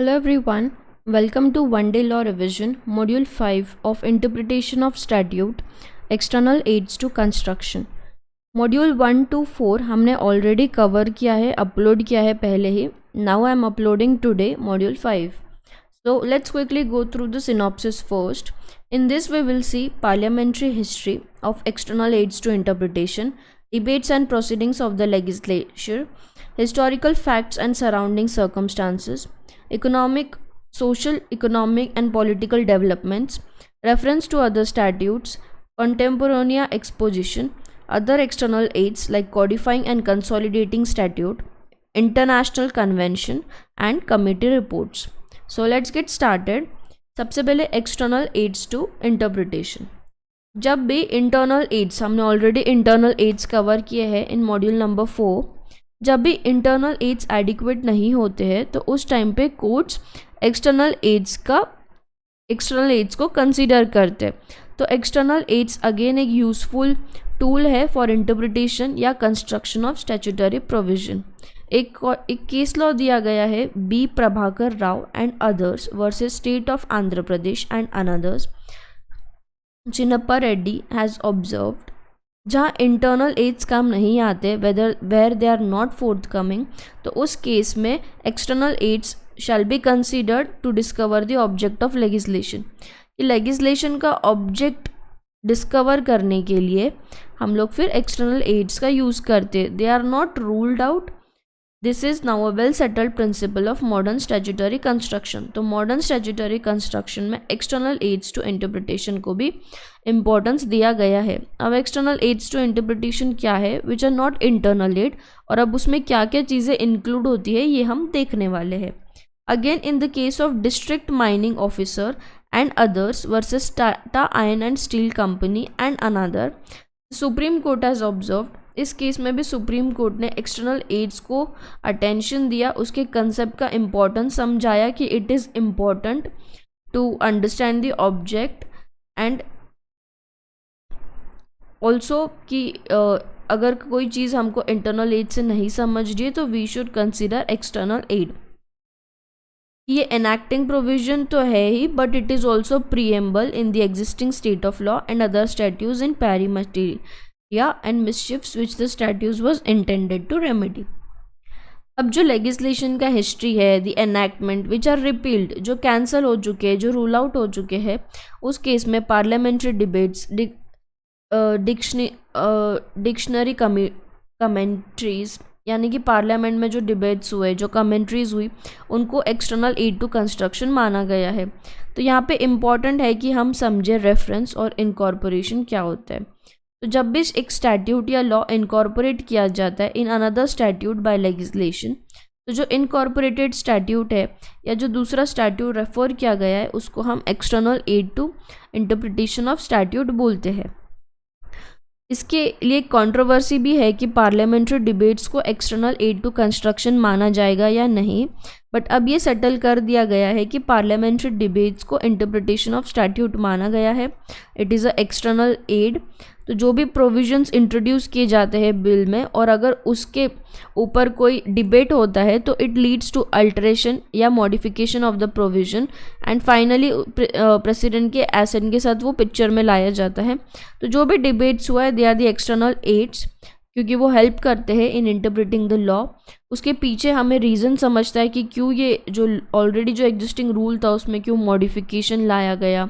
Hello everyone, welcome to One Day Law Revision, Module 5 of Interpretation of Statute, External Aids to Construction. Module 1 to 4 हमने already cover किया है, upload किया है पहले ही. Now I am uploading today Module 5. So let's quickly go through the synopsis first. In this we will see parliamentary history of external aids to interpretation, debates and proceedings of the legislature, historical facts and surrounding circumstances, economic, social, economic and political developments, reference to other statutes, contemporaneous exposition, other external aids like codifying and consolidating statute, international convention and committee reports. So let's get started. सबसे पहले external aids to interpretation. जब भी internal aids, हमने already internal aids cover किए हैं इन module number 4. जब भी internal ads adequate नहीं होते हैं तो उस टाइम पे कोर्ट्स एक्सटर्नल एड्स को कंसीडर करते हैं. तो एक्सटर्नल एड्स अगेन एक यूजफुल टूल है फॉर इंटरप्रिटेशन या कंस्ट्रक्शन ऑफ स्टैट्यूटरी प्रोविजन. एक केस लॉ दिया गया है B Prabhakar Rao and others versus state of Andhra Pradesh and anothers. Chinnappa Reddy has observed जहाँ इंटरनल एड्स काम नहीं आते where they are not forthcoming, तो उस केस में external aids shall be considered to discover the object of legislation. ये लेगिस्लेशन का ऑब्जेक्ट डिस्कवर करने के लिए हम लोग फिर एक्सटर्नल एड्स का यूज़ करते. They are not ruled out. This is now a well settled principle of modern statutory construction. तो मॉडर्न स्टैट्यूटरी कंस्ट्रक्शन में एक्सटर्नल एड्स टू इंटरप्रिटेशन को भी इम्पोर्टेंस दिया गया है. अब एक्सटर्नल एड्स टू इंटरप्रिटेशन क्या है which are not internal aid, और अब उसमें क्या क्या चीज़ें इंक्लूड होती है ये हम देखने वाले हैं. Again in the case of district mining officer and others versus Tata iron and steel company and another, supreme court has observed. इस केस में भी सुप्रीम कोर्ट ने एक्सटर्नल एड्स को अटेंशन दिया, उसके कंसेप्ट का इम्पोर्टेंस समझाया कि it is important to understand the object and also कि अगर कोई चीज़ हमको इंटरनल एड से नहीं समझ रही है तो we should consider external aid. ये एनैक्टिंग प्रोविजन तो है ही, but it is also preamble in the existing state of law and other statutes in pari materia and mischiefs which the statutes was intended to remedy. अब जो legislation का history है, the enactment which are repealed, जो cancel हो चुके हैं, जो rule out हो चुके हैं, उस केस में पार्लियामेंट्री डिबेट्स, डिक्शनरी कमेंट्रीज, यानी कि पार्लियामेंट में जो डिबेट्स हुए, जो कमेंट्रीज हुई, उनको एक्सटर्नल एड टू कंस्ट्रक्शन माना गया है. तो यहाँ पे इम्पॉर्टेंट है कि हम समझे रेफरेंस और इनकॉर्पोरेशन क्या होता है. तो जब भी एक स्टैट्यूट या लॉ इनकॉर्पोरेट किया जाता है in another statute by legislation, तो जो इनकॉर्पोरेटेड स्टैट्यूट है या जो दूसरा स्टैट्यूट रेफर किया गया है उसको हम external aid to interpretation of statute बोलते हैं. इसके लिए कंट्रोवर्सी भी है कि पार्लियामेंट्री डिबेट्स को एक्सटर्नल एड टू कंस्ट्रक्शन माना जाएगा या नहीं, बट अब ये सेटल कर दिया गया है कि पार्लियामेंट्री डिबेट्स को इंटरप्रिटेशन ऑफ स्टैट्यूट माना गया है. It is a external aid. तो जो भी प्रोविजंस इंट्रोड्यूस किए जाते हैं बिल में और अगर उसके ऊपर कोई डिबेट होता है तो इट लीड्स टू अल्टरेशन या modification of the provision and finally president के एसेंट के साथ वो पिक्चर में लाया जाता है. तो जो भी डिबेट्स हुआ है they are the external aids, क्योंकि वो हेल्प करते हैं इन इंटरप्रिटिंग द लॉ. उसके पीछे हमें रीज़न समझता है कि क्यों ये जो ऑलरेडी जो एग्जिस्टिंग रूल था उसमें क्यों मॉडिफिकेशन लाया गया,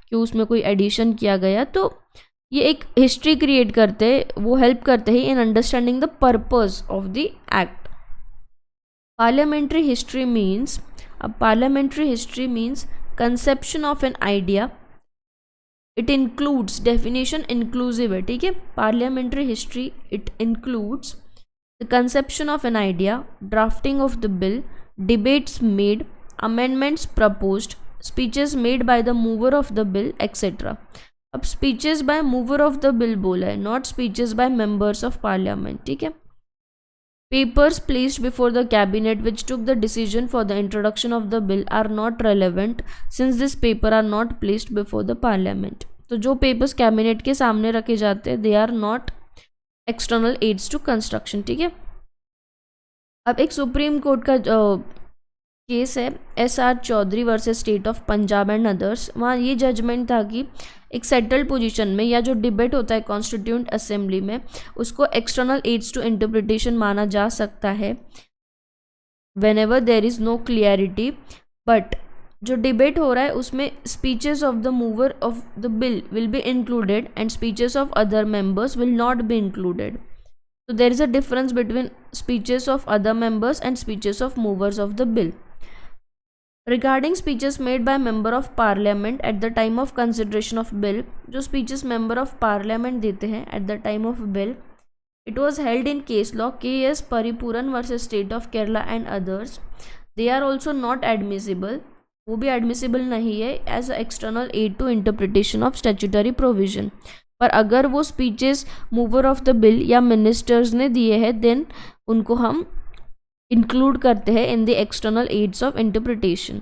क्यों उसमें कोई एडिशन किया गया. तो ये एक हिस्ट्री क्रिएट करते हैं, वो हेल्प करते हैं in understanding the purpose of the act. Parliamentary history means, अब parliamentary history means conception of an idea. It includes, definition inclusive है, ठीक है. Parliamentary history it includes the conception of an idea, drafting of the bill, debates made, amendments proposed, speeches made by the mover of the bill etcetera. अब speeches by mover of the bill बोला है, not speeches by members of parliament, ठीक है. Papers placed before the cabinet which took the decision for the introduction of the bill are not relevant since this paper are not placed before the parliament. तो जो papers cabinet के सामने रखे जाते हैं they are not external aids to construction, ठीक है. अब एक सुप्रीम कोर्ट का केस है SR Chaudhary versus state of Punjab and others. वहाँ ये जजमेंट था कि एक सेटल्ड पोजीशन में या जो डिबेट होता है कॉन्स्टिट्यूंट असेंबली में, उसको एक्सटर्नल एड्स टू इंटरप्रिटेशन माना जा सकता है whenever there is no clarity, but जो डिबेट हो रहा है उसमें speeches of the mover of the bill will be included and speeches of other members will not be included. So there is a difference between speeches of other members and speeches of movers of the bill. Regarding speeches made by member of parliament at the time of consideration of bill, जो speeches member of parliament देते हैं at the time of bill, it was held in case law KS Paripuran versus state of Kerala and others. They are also not admissible. वो भी admissible नहीं है as a external aid to interpretation of statutory provision. पर अगर वो speeches mover of the bill या ministers ने दिए हैं देन उनको हम इंक्लूड करते हैं in the external aids of interpretation.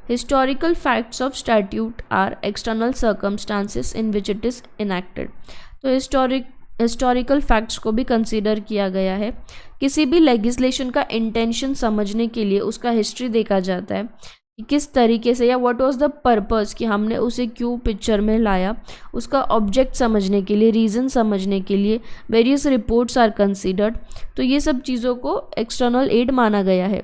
Historical facts of statute or external circumstances in which it is enacted. तो हिस्टोरिकल फैक्ट्स को भी कंसीडर किया गया है। किसी भी लेजिस्लेशन का इंटेंशन समझने के लिए उसका हिस्ट्री देखा जाता है कि किस तरीके से या व्हाट वाज द पर्पस कि हमने उसे क्यों पिक्चर में लाया, उसका ऑब्जेक्ट समझने के लिए, रीज़न समझने के लिए वेरियस रिपोर्ट्स आर कंसीडर्ड। तो ये सब चीज़ों को एक्सटर्नल एड माना गया है।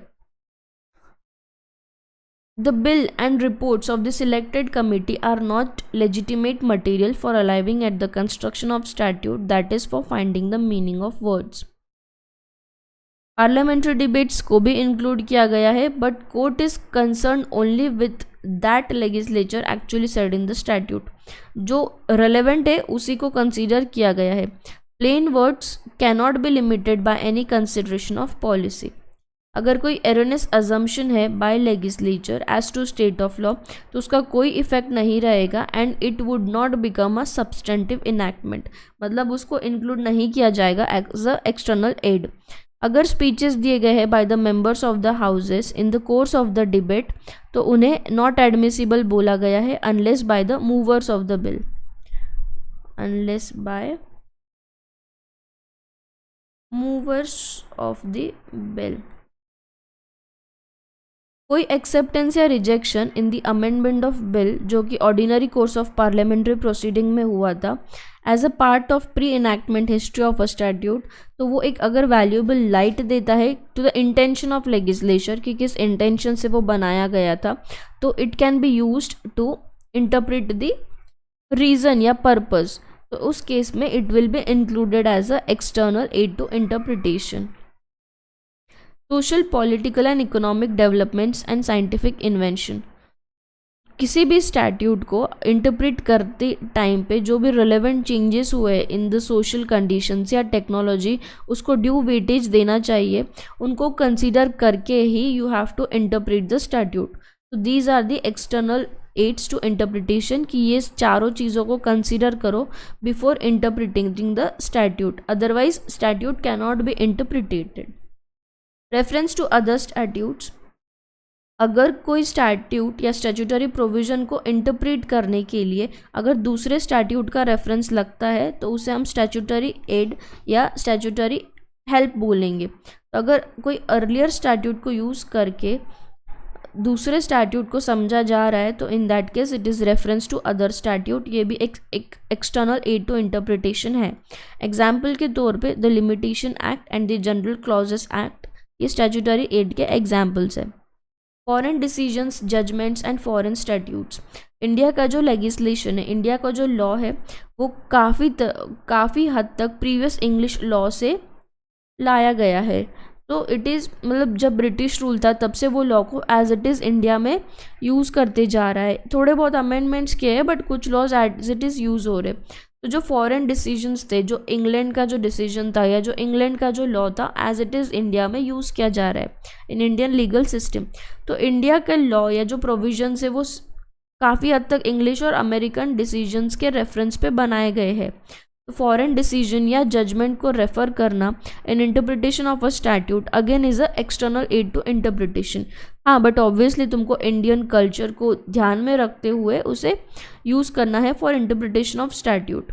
The bill and reports of the selected committee are not legitimate material for arriving at the construction of statute, that is for finding the meaning of words. Parliamentary debates को भी include किया गया है but court is concern only with that legislature actually said in the statute. जो relevant है उसी को consider किया गया है। Plain words cannot be limited by any consideration of policy. अगर कोई एरोनियस अजम्पशन है by legislature as to state of law तो उसका कोई इफेक्ट नहीं रहेगा and it would not become a substantive enactment, मतलब उसको इंक्लूड नहीं किया जाएगा एज अ एक्सटर्नल एड। अगर स्पीचेस दिए गए हैं by the members of the houses in the course of the debate तो उन्हें नॉट एडमिसिबल बोला गया है unless by the movers of the bill, unless by movers of the bill. कोई एक्सेप्टेंस या rejection in the amendment of bill जो कि ordinary course of parliamentary proceeding में हुआ था as a part of pre enactment history of a statute, तो वो एक अगर वैल्यूएबल लाइट देता है to the intention of legislature कि किस इंटेंशन से वो बनाया गया था, तो it can be used to interpret the reason या पर्पस। तो उस केस में it will be included as a external aid to interpretation. Social, political and economic developments and scientific invention. किसी भी स्टैट्यूट को इंटरप्रेट करते टाइम पे जो भी रिलेवेंट चेंजेस हुए इन द सोशल कंडीशंस या टेक्नोलॉजी उसको ड्यू वेटेज देना चाहिए, उनको कंसीडर करके ही you have to interpret the statute. तो these are the external aids to interpretation कि ये चारों चीज़ों को कंसीडर करो before interpreting the statute, otherwise statute can not be interpreted. Reference to other statutes. अगर कोई स्टैट्यूट या स्टैट्यूटरी प्रोविज़न को इंटरप्रेट करने के लिए अगर दूसरे स्टैट्यूट का रेफरेंस लगता है तो उसे हम स्टैट्यूटरी एड या स्टैट्यूटरी हेल्प बोलेंगे। तो अगर कोई अर्लियर स्टैट्यूट को यूज़ करके दूसरे स्टैट्यूट को समझा जा रहा है तो in that case it is reference to other statute. ये भी एक एक्सटर्नल एड टू इंटरप्रिटेशन है। एग्जाम्पल के तौर पे the limitation act and the general clauses act ये स्टैट्यूटरी एड के एग्जाम्पल्स है। Foreign decisions, judgments and foreign statutes. India का जो लेजिस्लेशन है, इंडिया का जो लॉ है वो काफ़ी हद तक प्रीवियस इंग्लिश लॉ से लाया गया है। तो इट इज़ मतलब जब ब्रिटिश रूल था तब से वो लॉ को एज इट इज़ इंडिया में यूज़ करते जा रहा है। थोड़े बहुत अमेंडमेंट्स किए हैं बट कुछ laws as it is use हो रहे। तो जो फॉरेन डिसीजंस थे, जो इंग्लैंड का जो डिसीजन था या जो इंग्लैंड का जो लॉ था एज इट इज़ इंडिया में यूज़ किया जा रहा है इन इंडियन लीगल सिस्टम। तो इंडिया के लॉ या जो प्रोविजंस है वो काफ़ी हद तक इंग्लिश और अमेरिकन डिसीजंस के रेफरेंस पे बनाए गए हैं। तो फॉरेन डिसीजन या जजमेंट को रेफर करना in interpretation of a statute again is a external aid to interpretation. हाँ, बट ऑब्वियसली तुमको इंडियन कल्चर को ध्यान में रखते हुए उसे यूज़ करना है for interpretation of statute.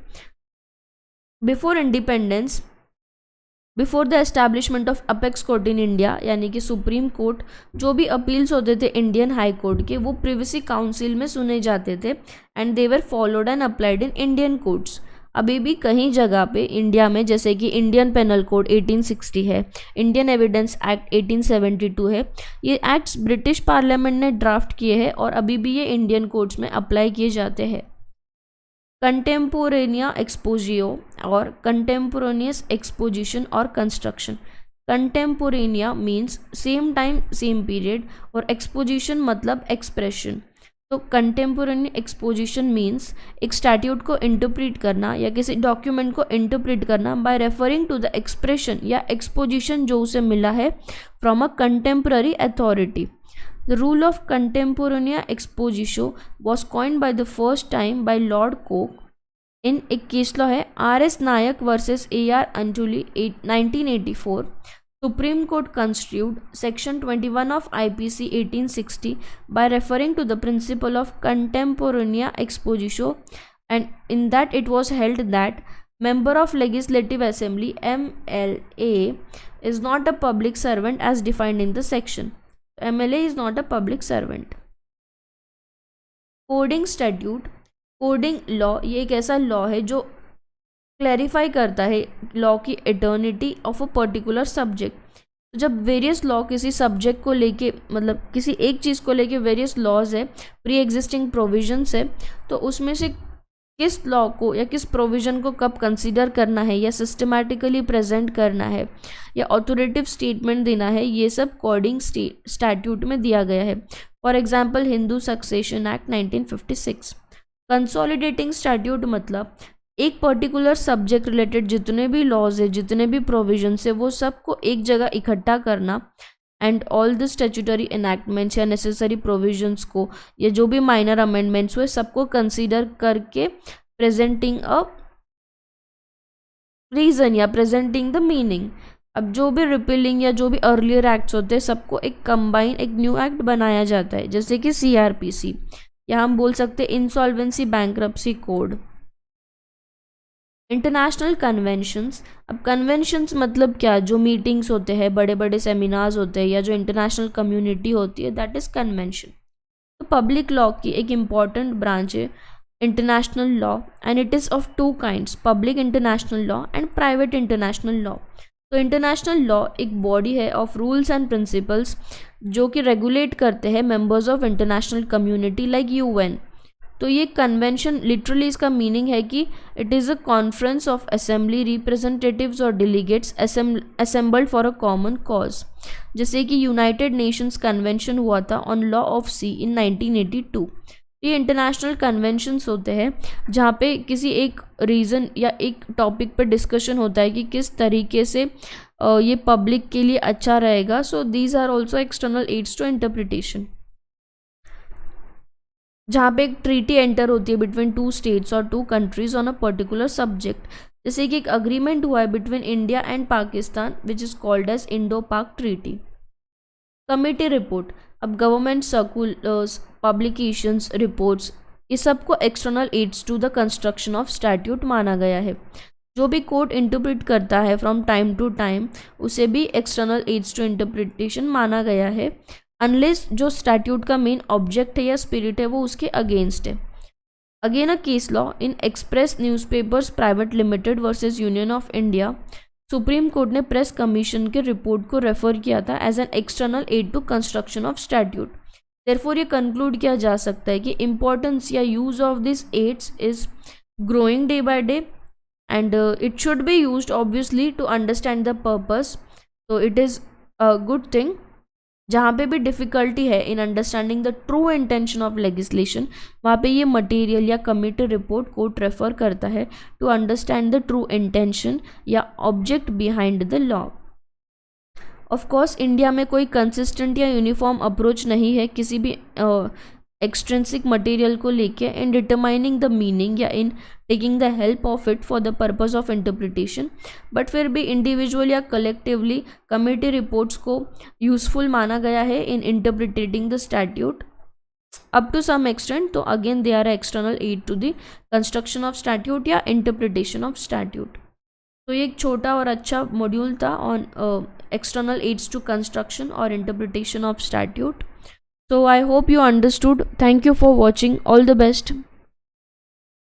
Before the establishment of apex court in India, यानी कि सुप्रीम कोर्ट, जो भी अपील्स होते थे इंडियन हाई कोर्ट के, वो प्रिवेसी काउंसिल में सुने जाते थे and they were followed and applied in Indian courts. अभी भी कहीं जगह पे इंडिया में, जैसे कि इंडियन पेनल कोड 1860 है, इंडियन एविडेंस एक्ट 1872 है, ये एक्ट्स ब्रिटिश पार्लियामेंट ने ड्राफ्ट किए हैं और अभी भी ये इंडियन कोर्ट्स में अप्लाई किए जाते हैं। कंटेम्पोरेनिया एक्सपोजियो और कंटेम्पोरेनियस एक्सपोजिशन और construction. Contemporanea means same time same period और एक्सपोजिशन मतलब एक्सप्रेशन। तो कंटेम्पोरेरी एक्सपोजिशन मीन्स एक स्टैट्यूट को इंटरप्रेट करना या किसी डॉक्यूमेंट को इंटरप्रेट करना by referring to the expression या एक्सपोजिशन जो उसे मिला है from a contemporary authority. The rule of contemporaneous expositio was coined by the first time by Lord Coke in एक केस लॉ है R.S. Nayak versus A.R. Anjuli 1984। Supreme Court construed Section 21 of IPC 1860 by referring to the principle of contemporaneous expositio, and in that it was held that member of Legislative Assembly MLA is not a public servant as defined in the section. MLA is not a public servant. Coding statute, coding law, ये एक ऐसा law है जो clarify करता है law की eternity of a particular subject. जब various law किसी सब्जेक्ट को लेके, मतलब किसी एक चीज़ को लेके वेरियस लॉज है, प्री एग्जिस्टिंग प्रोविजंस है, तो उसमें से किस लॉ को या किस प्रोविज़न को कब कंसीडर करना है या सिस्टमैटिकली प्रेजेंट करना है या ऑथोरेटिव स्टेटमेंट देना है, ये सब कोडिंग स्टैट्यूट में दिया गया है। For example Hindu succession act 1956। Consolidating statute मतलब एक पर्टिकुलर सब्जेक्ट रिलेटेड जितने भी लॉज है, जितने भी प्रोविजंस है, वो सबको एक जगह इकट्ठा करना एंड ऑल द स्टैट्यूटरी एनैक्टमेंट्स या नेसेसरी प्रोविजंस को या जो भी माइनर अमेंडमेंट्स हुए सबको कंसीडर करके प्रेजेंटिंग अ रीज़न या प्रेजेंटिंग द मीनिंग। अब जो भी रिपीलिंग या जो भी अर्लियर एक्ट्स होते हैं सबको एक कंबाइन एक न्यू एक्ट बनाया जाता है, जैसे कि CRPC या हम बोल सकते हैं insolvency bankruptcy code. International conventions, अब कन्वेंशंस मतलब क्या, जो मीटिंग्स होते हैं, बड़े बड़े सेमिनार्स होते हैं या जो इंटरनेशनल कम्युनिटी होती है, दैट इज़ कन्वेंशन। तो पब्लिक लॉ की एक इम्पॉर्टेंट ब्रांच है international law and it is of two kinds, public international law and private international law. तो इंटरनेशनल लॉ एक बॉडी है ऑफ रूल्स एंड प्रिंसिपल्स जो कि रेगुलेट करते हैं members of international community like UN। तो ये कन्वेंशन लिटरली इसका मीनिंग है कि it is a conference of assembly representatives और delegates assembled for a common cause. जैसे कि यूनाइटेड नेशंस कन्वेंशन हुआ था ऑन लॉ ऑफ सी इन 1982। ये इंटरनेशनल कन्वेंशंस होते हैं जहाँ पे किसी एक रीज़न या एक टॉपिक पर डिस्कशन होता है कि किस तरीके से ये पब्लिक के लिए अच्छा रहेगा। So these are also external aids to interpretation. जहाँ पे एक ट्रीटी एंटर होती है बिटवीन टू स्टेट्स और two countries on a particular subject, जैसे कि एक अग्रीमेंट हुआ है between India and Pakistan which is called as Indo Pak treaty. Committee report, अब गवर्नमेंट सर्कुलर्स, पब्लिकेशंस, रिपोर्ट्स, ये सबको external aids to the construction of statute माना गया है। जो भी कोर्ट इंटरप्रेट करता है फ्रॉम टाइम टू टाइम उसे भी एक्सटर्नल एड्स टू इंटरप्रिटेशन माना गया है, अनलेस जो स्टैट्यूट का मेन ऑब्जेक्ट है या स्पिरिट है वो उसके अगेंस्ट है। Again a case law in express newspapers private limited versus union of India, supreme court ने प्रेस कमीशन के रिपोर्ट को रेफर किया था as an external aid to construction of statute. Therefore ये कंक्लूड किया जा सकता है कि इंपॉर्टेंस या use of this aids is growing day by day and it should be used obviously to understand the purpose. तो it is a good thing. जहाँ पे भी डिफ़िकल्टी है इन understanding the true intention of legislation, वहाँ पे ये material या committee report court refer करता है to understand the true intention या object behind the law. Of course India में कोई कंसिस्टेंट या यूनिफॉर्म अप्रोच नहीं है किसी भी एक्सट्रिंसिक मटेरियल को लेके इन डिटरमाइनिंग द मीनिंग या in taking the help of it for the purpose of interpretation, but फिर भी इंडिविजुअल या कलेक्टिवली कमेटी रिपोर्ट्स को यूजफुल माना गया है in interpreting the statute up to some extent. तो again they are external aid to the construction of statute या interpretation of statute. तो ये एक छोटा और अच्छा मॉड्यूल था on external aids to construction और interpretation of statute. So I hope you understood. Thank you for watching. All the best.